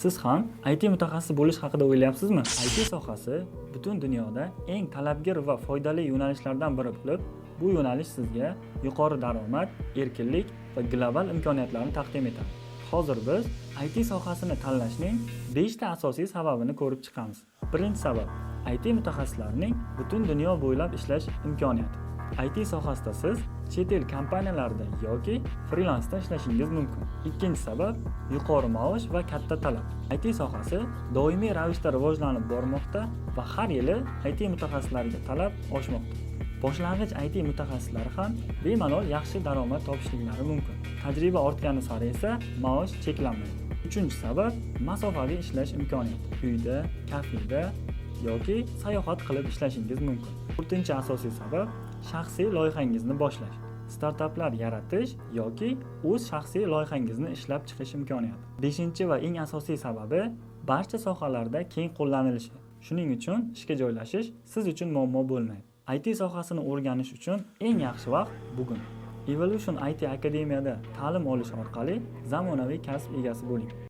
Siz ham IT mutaxassisi bo'lish haqida o'ylayapsizmi? IT sohasi butun dunyoda eng talabgir va foydali yo'nalishlardan biri bo'lib, bu yo'nalish sizga yuqori daromad, erkinlik va global imkoniyatlarni taqdim etadi. Hozir biz IT sohasini tanlashning 5 ta asosiy sababini ko'rib chiqamiz. Birinchi sabab IT mutaxassislarining butun dunyo bo'ylab ishlash imkoniyati. IT sohasida siz chet el kompaniyalarida yoki frilansda ishlashingiz mumkin. Ikkinchi sabab yuqori maosh va katta talab. IT sohasi doimiy ravishda rivojlanib bormoqda va har yili IT mutaxassislariga talab oshmoqda. Boshlang'ich IT mutaxassislari ham bemalol yaxshi daromad topishliklari mumkin. Tajriba ortgani sari esa maosh cheklanmaydi. Uchinchi sabab masofaviy ishlash imkoniyati. Uyda, kafeda yoki sayohat qilib ishlashingiz mumkin. To'rtinchi asosiy sabab shaxsiy loyihangizni boshlash. Startaplar yaratish yoki o'z shaxsiy loyihangizni ishlab chiqish imkoniyati. Beshinchi va eng asosiy sababi barcha sohalarda keng qo'llanilishi. Shuning uchun ishga joylashish siz uchun muammo bo'lmaydi. IT sohasini o'rganish uchun eng yaxshi vaqt bugun. Evolution IT Akademiyada ta'lim olish orqali zamonaviy kasb egasi bo'ling.